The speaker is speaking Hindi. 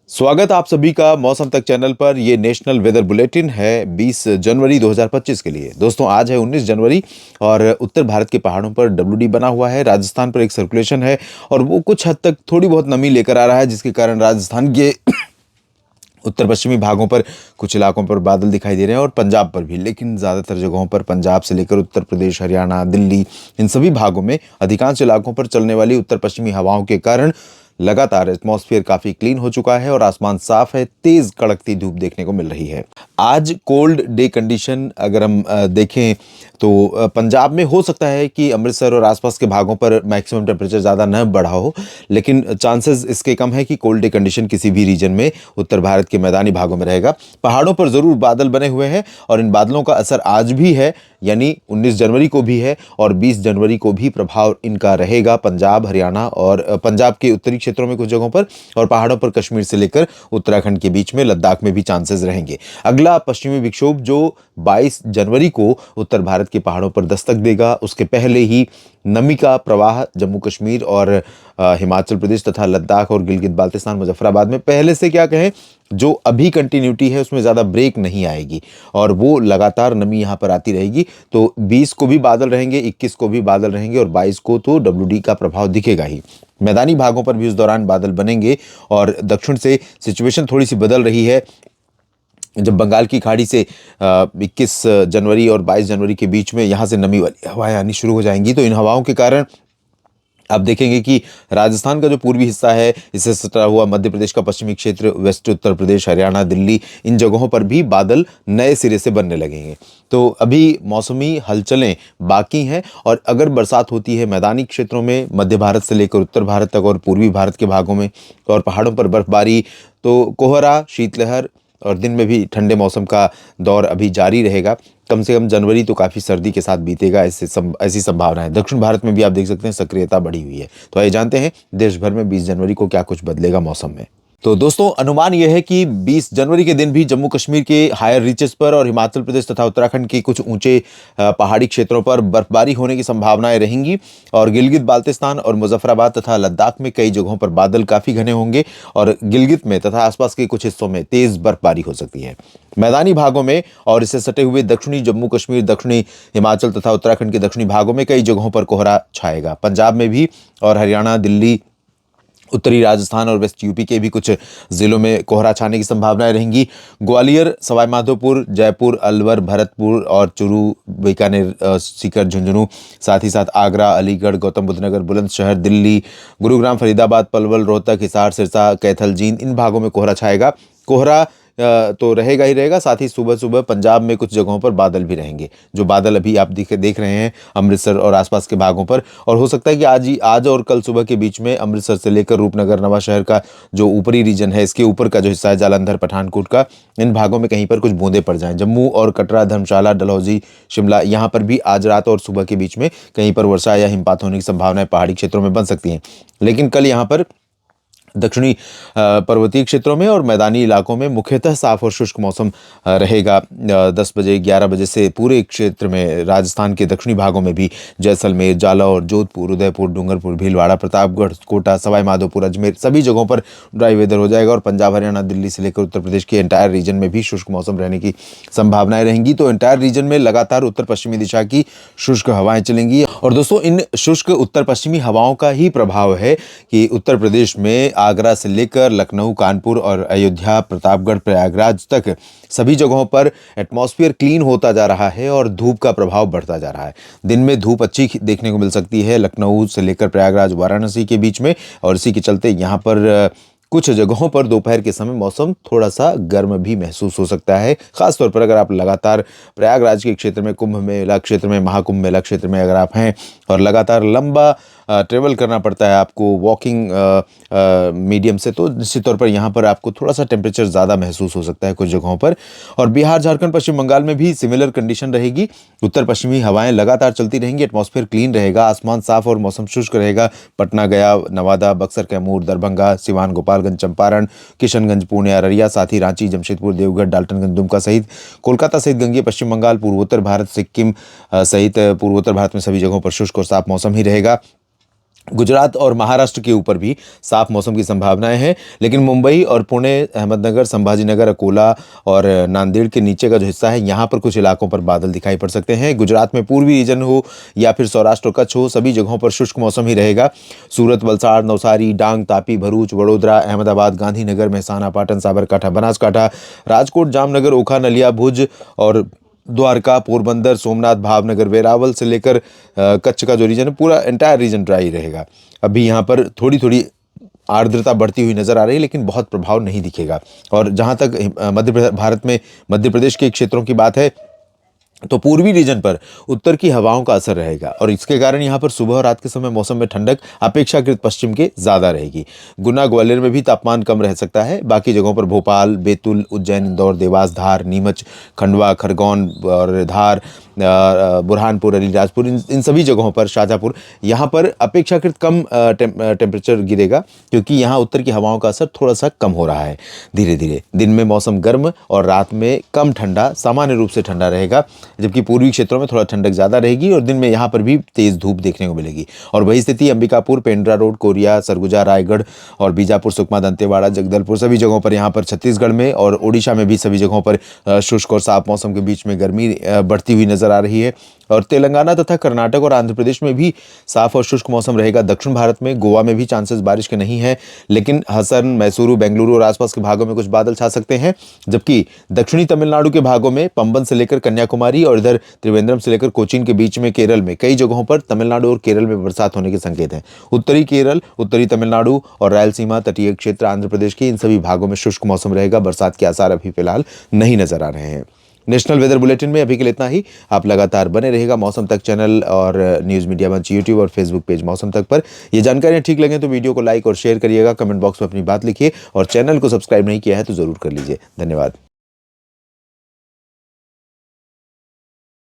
स्वागत आप सभी का मौसम तक चैनल पर। ये नेशनल वेदर बुलेटिन है 20 जनवरी 2025 के लिए। दोस्तों आज है 19 जनवरी और उत्तर भारत के पहाड़ों पर डब्ल्यूडी बना हुआ है। राजस्थान पर एक सर्कुलेशन है और वो कुछ हद तक थोड़ी बहुत नमी लेकर आ रहा है, जिसके कारण राजस्थान के उत्तर पश्चिमी भागों पर कुछ इलाकों पर बादल दिखाई दे रहे हैं और पंजाब पर भी, लेकिन ज़्यादातर जगहों पर पंजाब से लेकर उत्तर प्रदेश, हरियाणा, दिल्ली, इन सभी भागों में अधिकांश इलाकों पर चलने वाली उत्तर पश्चिमी हवाओं के कारण लगातार एटमॉस्फेयर काफी क्लीन हो चुका है और आसमान साफ है। तेज कड़कती धूप देखने को मिल रही है। आज कोल्ड डे कंडीशन अगर हम देखें तो पंजाब में हो सकता है कि अमृतसर और आसपास के भागों पर मैक्सिमम टेम्परेचर ज़्यादा न बढ़ा हो, लेकिन चांसेस इसके कम है कि कोल्ड डे कंडीशन किसी भी रीजन में उत्तर भारत के मैदानी भागों में रहेगा। पहाड़ों पर ज़रूर बादल बने हुए हैं और इन बादलों का असर आज भी है, यानी 19 जनवरी को भी है और 20 जनवरी को भी प्रभाव इनका रहेगा पंजाब, हरियाणा और पंजाब के उत्तरी क्षेत्रों में कुछ जगहों पर, और पहाड़ों पर कश्मीर से लेकर उत्तराखंड के बीच में लद्दाख में भी चांसेस रहेंगे। अगला पश्चिमी विक्षोभ जो 22 जनवरी को उत्तर भारत के पहाड़ों पर दस्तक देगा, उसके पहले ही नमी का प्रवाह जम्मू कश्मीर और हिमाचल प्रदेश तथा लद्दाख और गिलगित बाल्टिस्तान, मुजफ्फराबाद में पहले से क्या कहें जो अभी कंटिन्यूटी है उसमें ज़्यादा ब्रेक नहीं आएगी और वो लगातार नमी यहाँ पर आती रहेगी। तो 20 को भी बादल रहेंगे, 21 को भी बादल रहेंगे और 22 को तो डब्ल्यूडी का प्रभाव दिखेगा ही। मैदानी भागों पर भी उस दौरान बादल बनेंगे और दक्षिण से सिचुएशन थोड़ी सी बदल रही है। जब बंगाल की खाड़ी से 21 जनवरी और 22 जनवरी के बीच में यहाँ से नमी वाली हवाएं आनी शुरू हो जाएंगी, तो इन हवाओं के कारण आप देखेंगे कि राजस्थान का जो पूर्वी हिस्सा है, इससे सटा हुआ मध्य प्रदेश का पश्चिमी क्षेत्र, वेस्ट उत्तर प्रदेश, हरियाणा, दिल्ली, इन जगहों पर भी बादल नए सिरे से बनने लगेंगे। तो अभी मौसमी हलचलें बाकी हैं और अगर बरसात होती है मैदानी क्षेत्रों में, मध्य भारत से लेकर उत्तर भारत तक और पूर्वी भारत के भागों में, और पहाड़ों पर बर्फबारी, तो कोहरा, शीतलहर और दिन में भी ठंडे मौसम का दौर अभी जारी रहेगा। कम से कम जनवरी तो काफ़ी सर्दी के साथ बीतेगा, ऐसी संभावना है। दक्षिण भारत में भी आप देख सकते हैं सक्रियता बढ़ी हुई है। तो आइए जानते हैं देश भर में 20 जनवरी को क्या कुछ बदलेगा मौसम में। तो दोस्तों अनुमान यह है कि 20 जनवरी के दिन भी जम्मू कश्मीर के हायर रीचेस पर और हिमाचल प्रदेश तथा उत्तराखंड के कुछ ऊंचे पहाड़ी क्षेत्रों पर बर्फबारी होने की संभावनाएं रहेंगी और गिलगित बाल्टिस्तान और मुजफ्फराबाद तथा लद्दाख में कई जगहों पर बादल काफी घने होंगे और गिलगित में तथा आसपास के कुछ हिस्सों में तेज बर्फबारी हो सकती है। मैदानी भागों में और इससे सटे हुए दक्षिणी जम्मू कश्मीर, दक्षिणी हिमाचल तथा उत्तराखंड के दक्षिणी भागों में कई जगहों पर कोहरा छाएगा। पंजाब में भी और हरियाणा, दिल्ली, उत्तरी राजस्थान और वेस्ट यूपी के भी कुछ जिलों में कोहरा छाने की संभावनाएं रहेंगी। ग्वालियर, सवाई माधोपुर, जयपुर, अलवर, भरतपुर और चूरू, बीकानेर, सीकर, झुंझुनू, साथ ही साथ आगरा, अलीगढ़, गौतम बुद्ध नगर, बुलंदशहर, दिल्ली, गुरुग्राम, फरीदाबाद, पलवल, रोहतक, हिसार, सिरसा, कैथल, जींद, इन भागों में कोहरा छाएगा। कोहरा तो रहेगा ही रहेगा, साथ ही सुबह सुबह पंजाब में कुछ जगहों पर बादल भी रहेंगे। जो बादल अभी आप देख रहे हैं अमृतसर और आसपास के भागों पर, और हो सकता है कि आज और कल सुबह के बीच में अमृतसर से लेकर रूपनगर, नवांशहर का जो ऊपरी रीजन है, इसके ऊपर का जो हिस्सा है जालंधर, पठानकोट का, इन भागों में कहीं पर कुछ बूंदे पड़ जाएं। जम्मू और कटरा, धर्मशाला, डलहौजी, शिमला, यहाँ पर भी आज रात और सुबह के बीच में कहीं पर वर्षा या हिमपात होने की संभावनाएं पहाड़ी क्षेत्रों में बन सकती हैं। लेकिन कल यहाँ पर दक्षिणी पर्वतीय क्षेत्रों में और मैदानी इलाकों में मुख्यतः साफ और शुष्क मौसम रहेगा। 10 बजे 11 बजे से पूरे क्षेत्र में, राजस्थान के दक्षिणी भागों में भी जैसलमेर, जालौर, जोधपुर, उदयपुर, डूंगरपुर, भीलवाड़ा, प्रतापगढ़, कोटा, सवाई माधोपुर, अजमेर, सभी जगहों पर ड्राई वेदर हो जाएगा और पंजाब, हरियाणा, दिल्ली से लेकर उत्तर प्रदेश के एंटायर रीजन में भी शुष्क मौसम रहने की संभावनाएं रहेंगी। तो एंटायर रीजन में लगातार उत्तर पश्चिमी दिशा की शुष्क हवाएं चलेंगी और दोस्तों इन शुष्क उत्तर पश्चिमी हवाओं का ही प्रभाव है कि उत्तर प्रदेश में आगरा से लेकर लखनऊ, कानपुर और अयोध्या, प्रतापगढ़, प्रयागराज तक सभी जगहों पर एटमॉस्फेयर क्लीन होता जा रहा है और धूप का प्रभाव बढ़ता जा रहा है। दिन में धूप अच्छी देखने को मिल सकती है लखनऊ से लेकर प्रयागराज, वाराणसी के बीच में, और इसी के चलते यहाँ पर कुछ जगहों पर दोपहर के समय मौसम थोड़ा सा गर्म भी महसूस हो सकता है। खासतौर पर अगर आप लगातार प्रयागराज के क्षेत्र में, कुंभ मेला क्षेत्र में, महाकुंभ मेला क्षेत्र में अगर आप हैं और लगातार लंबा ट्रेवल करना पड़ता है आपको वॉकिंग मीडियम से, तो निश्चित तौर पर यहाँ पर आपको थोड़ा सा टेम्परेचर ज़्यादा महसूस हो सकता है कुछ जगहों पर। और बिहार, झारखंड, पश्चिम बंगाल में भी सिमिलर कंडीशन रहेगी। उत्तर पश्चिमी हवाएं लगातार चलती रहेंगी, एटमॉस्फेयर क्लीन रहेगा, आसमान साफ और मौसम शुष्क रहेगा। पटना, गया, नवादा, बक्सर, कैमूर, दरभंगा, सिवान, गोपालगंज, चंपारण, किशनगंज, पुणे, अररिया, साथ ही रांची, जमशेदपुर, देवघर, डाल्टनगंज, दुमका सहित कोलकाता सहित गंगेय पश्चिम बंगाल, पूर्वोत्तर भारत, सिक्किम सहित पूर्वोत्तर भारत में सभी जगहों पर शुष्क और साफ मौसम ही रहेगा। गुजरात और महाराष्ट्र के ऊपर भी साफ मौसम की संभावनाएं हैं, लेकिन मुंबई और पुणे, अहमदनगर, संभाजीनगर, अकोला और नांदेड़ के नीचे का जो हिस्सा है, यहाँ पर कुछ इलाकों पर बादल दिखाई पड़ सकते हैं। गुजरात में पूर्वी रीजन हो या फिर सौराष्ट्र और कच्छ हो, सभी जगहों पर शुष्क मौसम ही रहेगा। सूरत, वलसाड़, नवसारी, डांग, तापी, भरूच, वडोदरा, अहमदाबाद, गांधीनगर, मेहसाणा, पाटन, साबरकांठा, बनासकांठा, राजकोट, जामनगर, ओखा, नलिया, भुज और द्वारका, पोरबंदर, सोमनाथ, भावनगर, वेरावल से लेकर कच्छ का जो रीजन है, पूरा एंटायर रीजन ड्राई रहेगा। अभी यहाँ पर थोड़ी थोड़ी आर्द्रता बढ़ती हुई नजर आ रही है, लेकिन बहुत प्रभाव नहीं दिखेगा। और जहाँ तक भारत में मध्य प्रदेश के क्षेत्रों की बात है, तो पूर्वी रीजन पर उत्तर की हवाओं का असर रहेगा और इसके कारण यहाँ पर सुबह और रात के समय मौसम में ठंडक अपेक्षाकृत पश्चिम के ज़्यादा रहेगी। गुना, ग्वालियर में भी तापमान कम रह सकता है। बाकी जगहों पर भोपाल, बैतूल, उज्जैन, इंदौर, देवास, धार, नीमच, खंडवा, खरगोन और धार, बुरहानपुर, अलीराजपुर, इन सभी जगहों पर, शाजापुर, यहाँ पर अपेक्षाकृत कम टेम्परेचर गिरेगा, क्योंकि यहाँ उत्तर की हवाओं का असर थोड़ा सा कम हो रहा है धीरे धीरे। दिन में मौसम गर्म और रात में कम ठंडा, सामान्य रूप से ठंडा रहेगा, जबकि पूर्वी क्षेत्रों में थोड़ा ठंडक ज़्यादा रहेगी और दिन में यहाँ पर भी तेज़ धूप देखने को मिलेगी। और वही स्थिति अंबिकापुर, पेंड्रा रोड, कोरिया, सरगुजा, रायगढ़ और बीजापुर, सुकमा, दंतेवाड़ा, जगदलपुर, सभी जगहों पर, यहाँ पर छत्तीसगढ़ में और ओडिशा में भी सभी जगहों पर शुष्क और साफ मौसम के बीच में गर्मी बढ़ती हुई नजर आ रही है। और तेलंगाना तथा कर्नाटक और आंध्र प्रदेश में भी साफ और शुष्क मौसम रहेगा। दक्षिण भारत में गोवा में भी चांसेस बारिश के नहीं है, लेकिन हसन, मैसूरू, बेंगलुरु और आसपास के भागों में कुछ बादल छा सकते हैं। जबकि दक्षिणी तमिलनाडु के भागों में, पंबन से लेकर कन्याकुमारी और इधर त्रिवेंद्रम से लेकर कोचीन के बीच में, केरल में कई जगहों पर, तमिलनाडु और केरल में बरसात होने के संकेत हैं। उत्तरी केरल, उत्तरी तमिलनाडु और रायलसीमा, तटीय क्षेत्र आंध्र प्रदेश के इन सभी भागों में शुष्क मौसम रहेगा। बरसात के आसार अभी फिलहाल नहीं नजर आ रहे हैं। नेशनल वेदर बुलेटिन में अभी के लिए इतना ही। आप लगातार बने रहेगा मौसम तक चैनल और न्यूज़ मीडिया मंच यूट्यूब और फेसबुक पेज मौसम तक पर। ये जानकारियाँ ठीक लगे तो वीडियो को लाइक और शेयर करिएगा, कमेंट बॉक्स में अपनी बात लिखिए और चैनल को सब्सक्राइब नहीं किया है तो ज़रूर कर लीजिए। धन्यवाद।